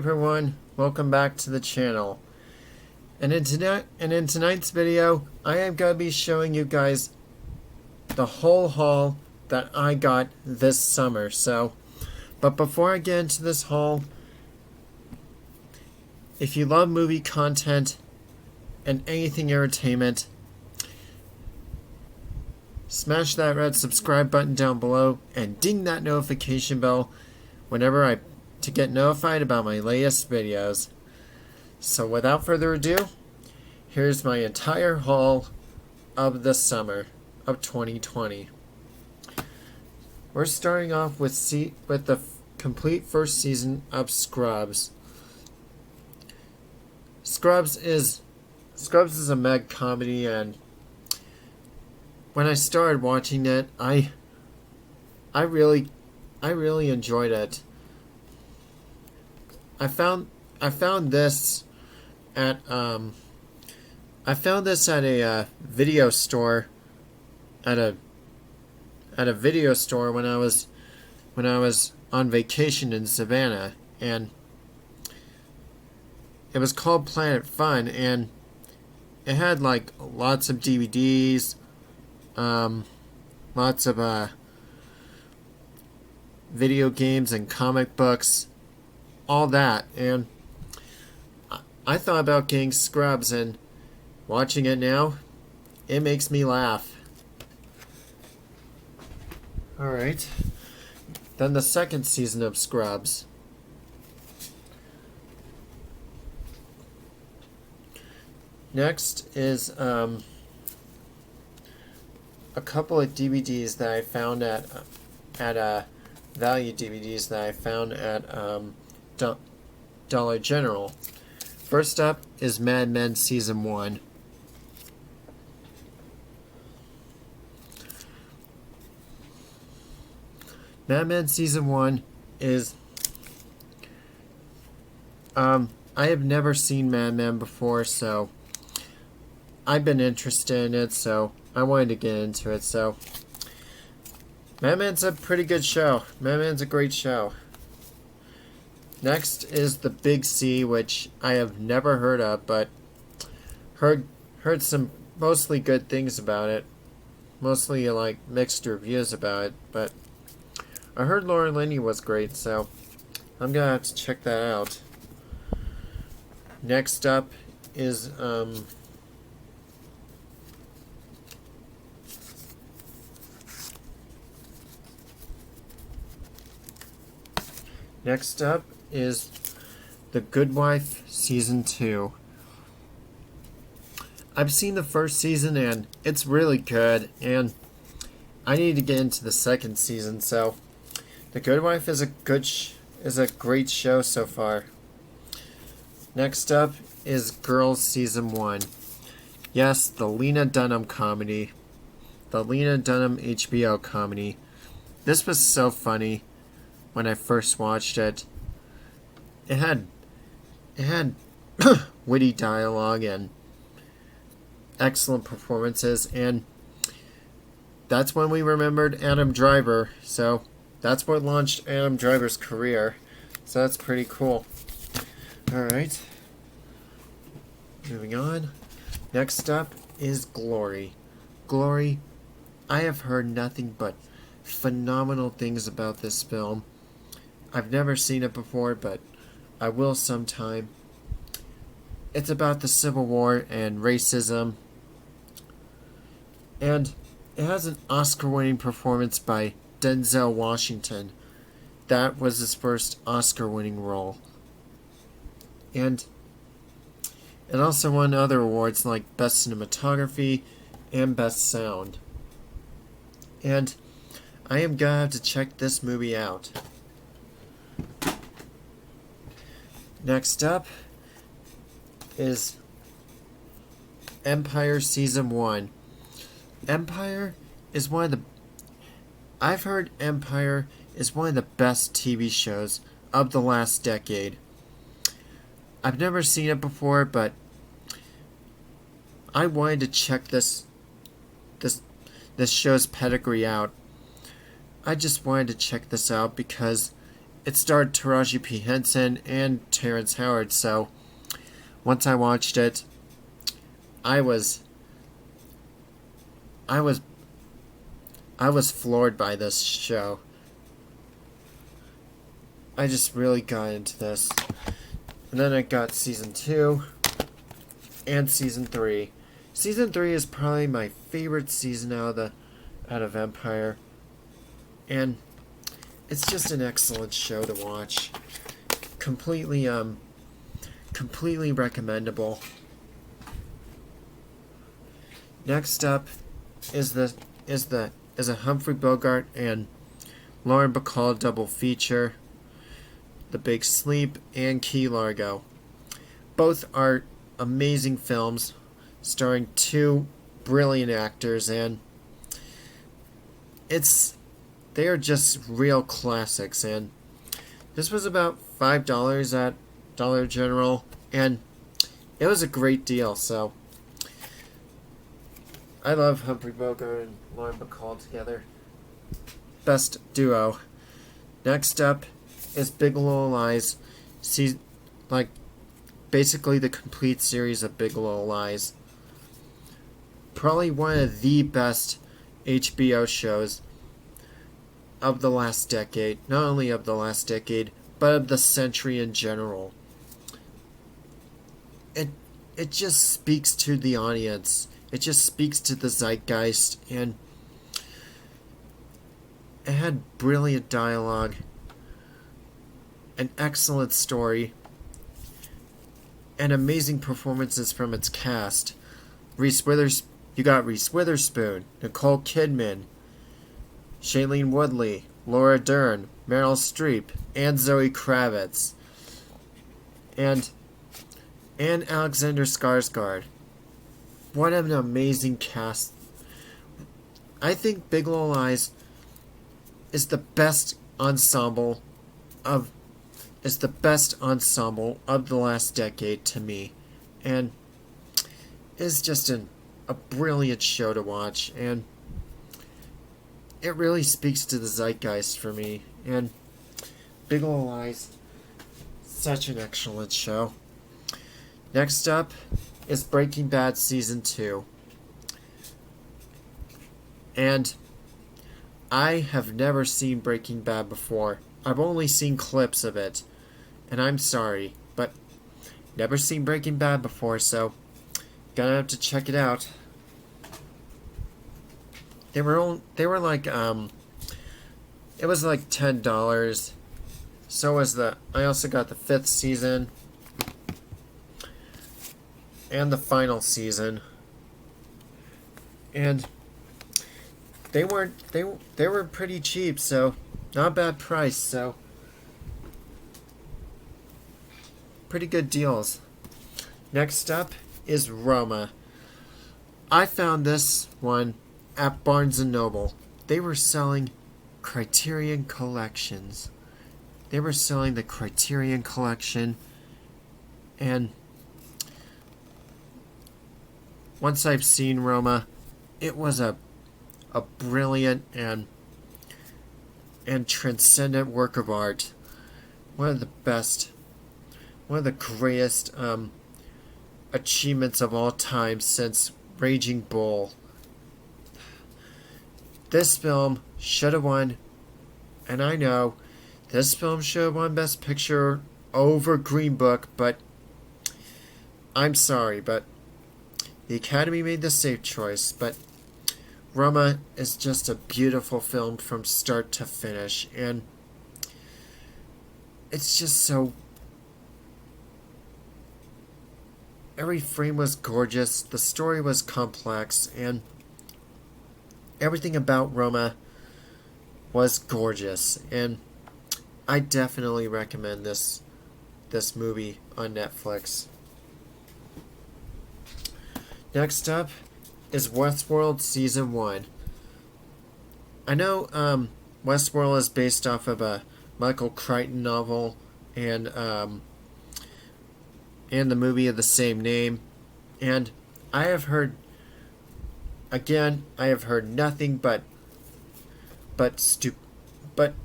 everyone, welcome back to the channel. And in tonight's video, I am going to be showing you guys the whole haul that I got this summer. But before I get into this haul, if you love movie content and anything entertainment, smash that red subscribe button down below and ding that notification bell to get notified about my latest videos. So without further ado, here's my entire haul of the summer of 2020. We're starting off with the complete first season of Scrubs. Scrubs is a med comedy, and when I started watching it, I really enjoyed it. I found this at a video store at a video store when I was on vacation in Savannah, and it was called Planet Fun, and it had like lots of DVDs, lots of video games and comic books, all that. And I thought about getting Scrubs, and watching it now, it makes me laugh. Alright, then the second season of Scrubs. Next is a couple of DVDs that I found at value DVDs that I found at Dollar General. First up is Mad Men Season 1. Mad Men Season 1 is... I have never seen Mad Men before, so I've been interested in it, so I wanted to get into it. So Mad Men's a pretty good show. Mad Men's a great show. Next is the Big C, which I have never heard of, but heard some mostly good things about it. Mostly like mixed reviews about it, but I heard Laura Linney was great, so I'm gonna have to check that out. Next up is The Good Wife Season 2. I've seen the first season and it's really good, and I need to get into the second season. So The Good Wife is a great show so far. Next up is Girls Season 1. Yes, the Lena Dunham comedy. The Lena Dunham HBO comedy. This was so funny when I first watched it. It had witty dialogue and excellent performances, and that's when we remembered Adam Driver, so that's what launched Adam Driver's career. So that's pretty cool. Alright, moving on. Next up is Glory. Glory, I have heard nothing but phenomenal things about this film. I've never seen it before, but I will sometime. It's about the Civil War and racism, and it has an Oscar-winning performance by Denzel Washington. That was his first Oscar-winning role. And it also won other awards like Best Cinematography and Best Sound. And I am gonna have to check this movie out. Next up is Empire Season 1. Empire is I've heard Empire is one of the best TV shows of the last decade. I've never seen it before, but I wanted to check this show's pedigree out. I just wanted to check this out because it starred Taraji P. Henson and Terrence Howard, so once I watched it, I was I was I was floored by this show. I just really got into this. And then I got season 2 and season 3. Season 3 is probably my favorite season out of Empire. And it's just an excellent show to watch. Completely recommendable. Next up is a Humphrey Bogart and Lauren Bacall double feature, The Big Sleep and Key Largo. Both are amazing films starring two brilliant actors, and they are just real classics. And this was about $5 at Dollar General, and it was a great deal. So I love Humphrey Bogart and Lauren Bacall together. Best duo. Next up is Big Little Lies. Basically the complete series of Big Little Lies. Probably one of the best HBO shows of the last decade. Not only of the last decade, but of the century in general. It just speaks to the audience. It just speaks to the zeitgeist, and it had brilliant dialogue, an excellent story, and amazing performances from its cast. You got Reese Witherspoon, Nicole Kidman, Shailene Woodley, Laura Dern, Meryl Streep, and Zoe Kravitz, and Alexander Skarsgård. What an amazing cast. I think Big Little Lies is the best ensemble of the last decade to me, and it's just a brilliant show to watch, and it really speaks to the zeitgeist for me. And Big Little Lies, such an excellent show. Next up is Breaking Bad Season 2. And I have never seen Breaking Bad before. I've only seen clips of it. And I'm sorry, but never seen Breaking Bad before, so gonna have to check it out. They were like it was like $10. So was I also got the 5th season and the final season, and they were pretty cheap, so not a bad price, so pretty good deals. Next up is Roma. I found this one at Barnes & Noble. They were selling Criterion Collections. They were selling the Criterion Collection, and once I've seen Roma, it was a brilliant and transcendent work of art. One of the best, one of the greatest achievements of all time since Raging Bull. This film should have won, and I know this film should have won Best Picture over Green Book, but I'm sorry, but the Academy made the safe choice. But Roma is just a beautiful film from start to finish, and it's just so... Every frame was gorgeous, the story was complex, and everything about Roma was gorgeous, and I definitely recommend this movie on Netflix. Next up is Westworld Season 1. I know Westworld is based off of a Michael Crichton novel and the movie of the same name. And I have heard nothing but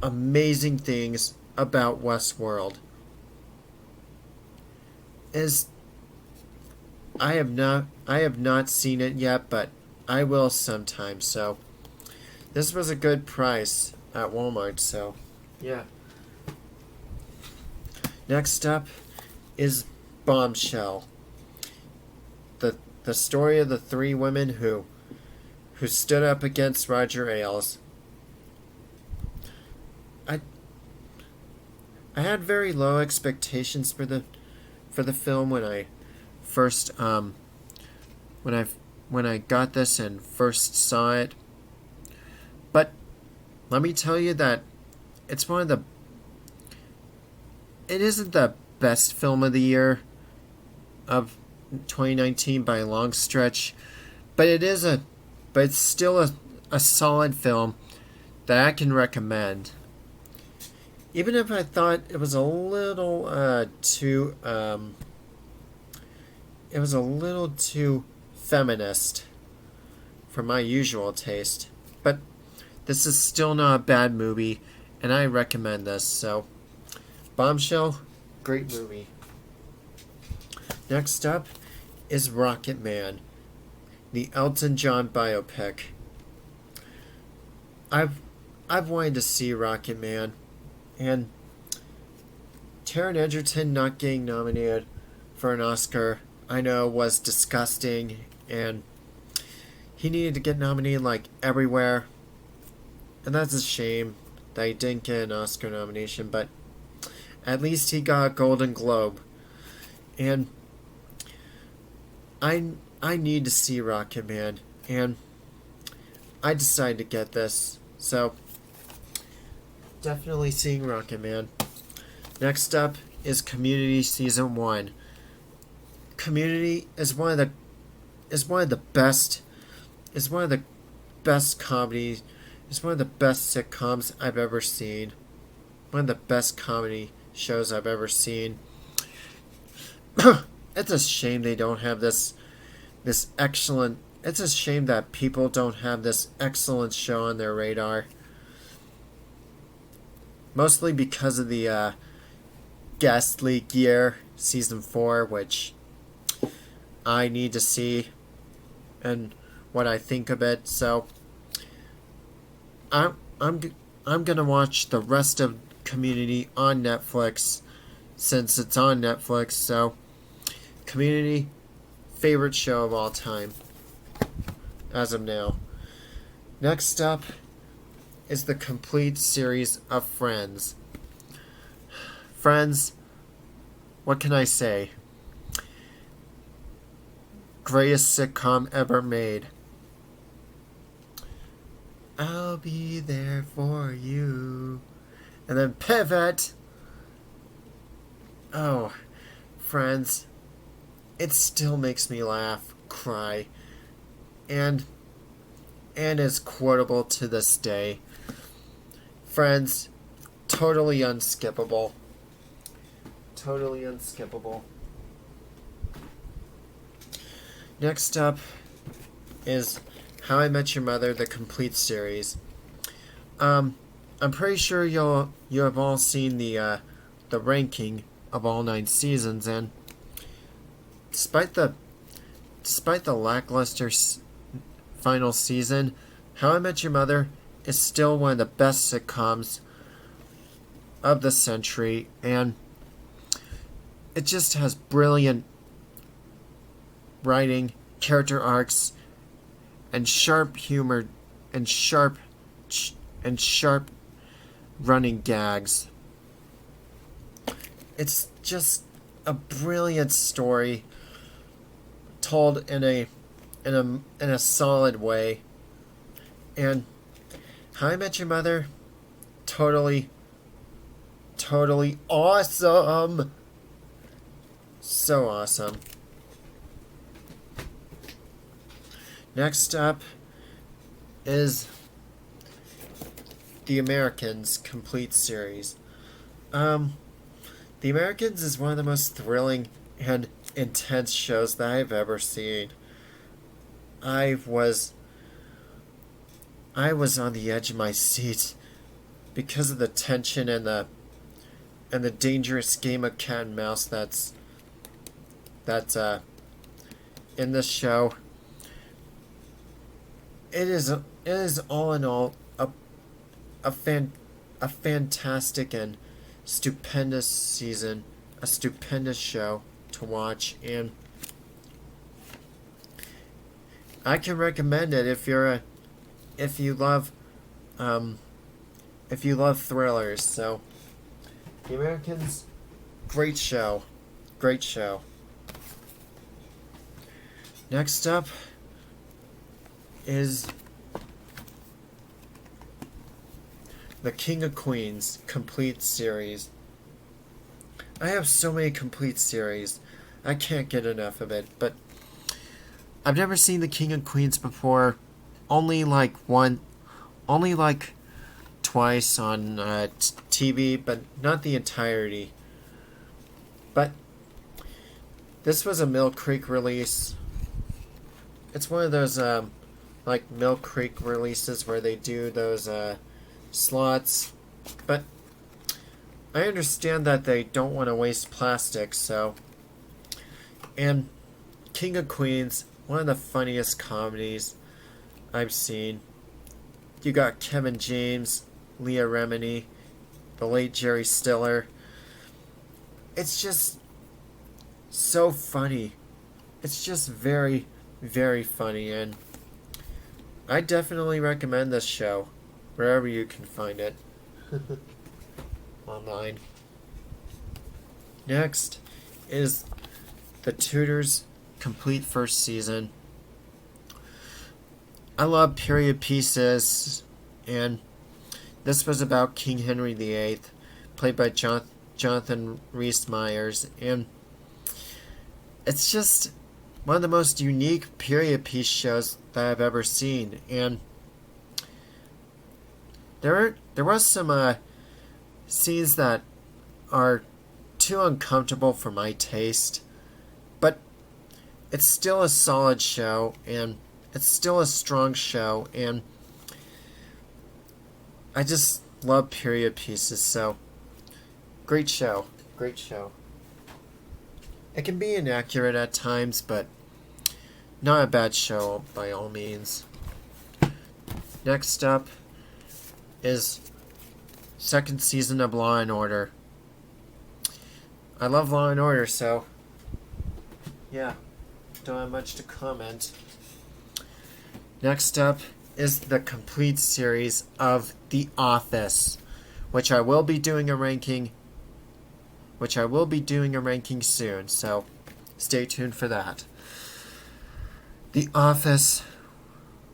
amazing things about Westworld is I have not seen it yet, but I will sometime. So this was a good price at Walmart. So yeah. Next up is Bombshell. The story of the three women who stood up against Roger Ailes. I had very low expectations for the film when I first when I got this and first saw it. But let me tell you that it's one of the it isn't the best film of the year of 2019 by a long stretch, but it's still a solid film that I can recommend. Even if I thought it was a little too feminist for my usual taste. But this is still not a bad movie, and I recommend this. So, Bombshell, great movie. Next up is Rocket Man, the Elton John biopic. I've wanted to see Rocket Man, and Taron Egerton not getting nominated for an Oscar, I know, was disgusting, and he needed to get nominated like everywhere, and that's a shame that he didn't get an Oscar nomination, but at least he got a Golden Globe, and I need to see Rocket Man, and I decided to get this, so definitely seeing Rocket Man. Next up is Community Season 1. Community is one of the best comedies. It's one of the best sitcoms I've ever seen. One of the best comedy shows I've ever seen. It's a shame they don't have this excellent. It's a shame that people don't have this excellent show on their radar. Mostly because of the Guest League year, Season 4, which I need to see and what I think of it. So I'm gonna watch the rest of Community on Netflix since it's on Netflix. So Community, favorite show of all time as of now. Next up is the complete series of Friends. Friends, what can I say? Greatest sitcom ever made. I'll be there for you. And then pivot. Oh, Friends. It still makes me laugh, cry, and is quotable to this day. Friends, totally unskippable. Totally unskippable. Next up is How I Met Your Mother, the complete series. I'm pretty sure you have all seen the ranking of all 9 seasons, and despite the lackluster final season, How I Met Your Mother is still one of the best sitcoms of the century, and it just has brilliant writing, character arcs, and sharp humor, and sharp running gags. It's just a brilliant story told in a solid way. And How I Met Your Mother, totally awesome. So awesome. Next up is The Americans complete series. The Americans is one of the most thrilling and intense shows that I've ever seen. I was on the edge of my seat because of the tension and the and the dangerous game of cat and mouse that's in this show. It is all in all a fantastic and stupendous season, a stupendous show to watch, and I can recommend it if you love thrillers. So The Americans, great show. Great show. Next up is The King of Queens complete series. I have so many complete series. I can't get enough of it, but I've never seen The King of Queens before. Only like twice on TV, but not the entirety. But this was a Mill Creek release. It's one of those like Mill Creek releases where they do those slots, but I understand that they don't want to waste plastic, so. And King of Queens, one of the funniest comedies I've seen. You got Kevin James, Leah Remini, the late Jerry Stiller. It's just so funny. It's just very, very funny, and I definitely recommend this show wherever you can find it. Online. Next is the Tudors complete first season. I love period pieces, and this was about King Henry VIII, played by Jonathan Rhys-Meyers, and it's just one of the most unique period piece shows that I've ever seen. And there was some scenes that are too uncomfortable for my taste, but it's still a solid show, and it's still a strong show, and I just love period pieces, so great show. Great show. It can be inaccurate at times, but not a bad show by all means. Next up is second season of Law and Order. I love Law and Order, so yeah, don't have much to comment. Next up is the complete series of The Office, which I will be doing a ranking soon, so stay tuned for that. The Office,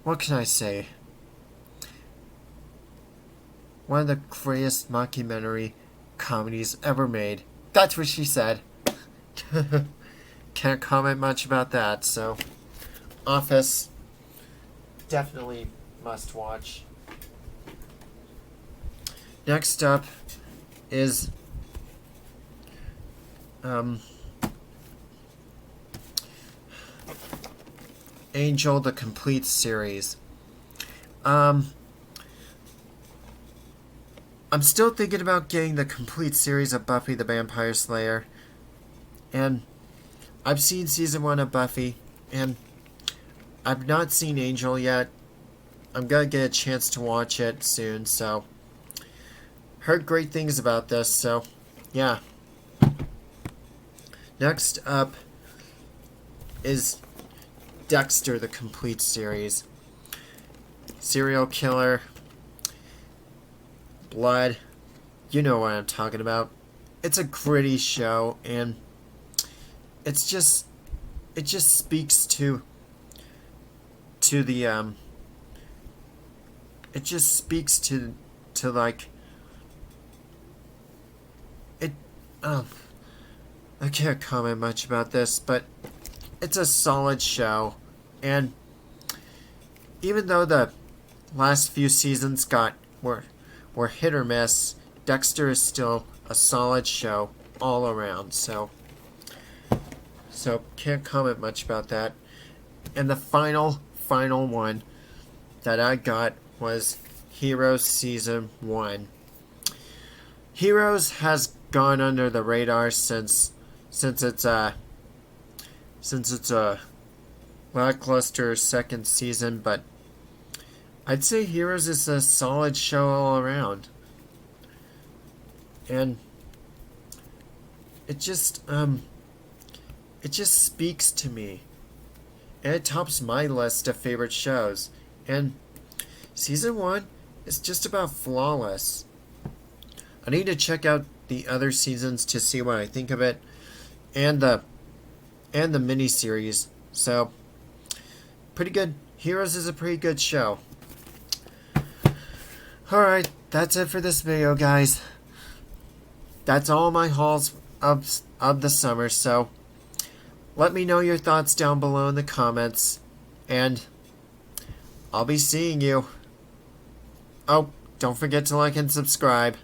what can I say? One of the greatest mockumentary comedies ever made. That's what she said. Can't comment much about that, so Office, definitely must watch. Next up is Angel, the complete series. I'm still thinking about getting the complete series of Buffy the Vampire Slayer, and I've seen season 1 of Buffy, and I've not seen Angel yet. I'm gonna get a chance to watch it soon, so heard great things about this, so yeah. Next up is Dexter, the complete series. Serial killer, blood, you know what I'm talking about. It's a gritty show, and it just speaks to the it just speaks to like it. I can't comment much about this, but it's a solid show, and even though the last few seasons were hit or miss, Dexter is still a solid show all around, so can't comment much about that. And the final one that I got was Heroes Season 1. Heroes has gone under the radar since it's a lackluster second season, but I'd say Heroes is a solid show all around. And it just speaks to me. And it tops my list of favorite shows. And season 1 is just about flawless. I need to check out the other seasons to see what I think of it, and the miniseries. So, pretty good. Heroes is a pretty good show. Alright, that's it for this video, guys. That's all my hauls of the summer, so let me know your thoughts down below in the comments, and I'll be seeing you. Oh, don't forget to like and subscribe.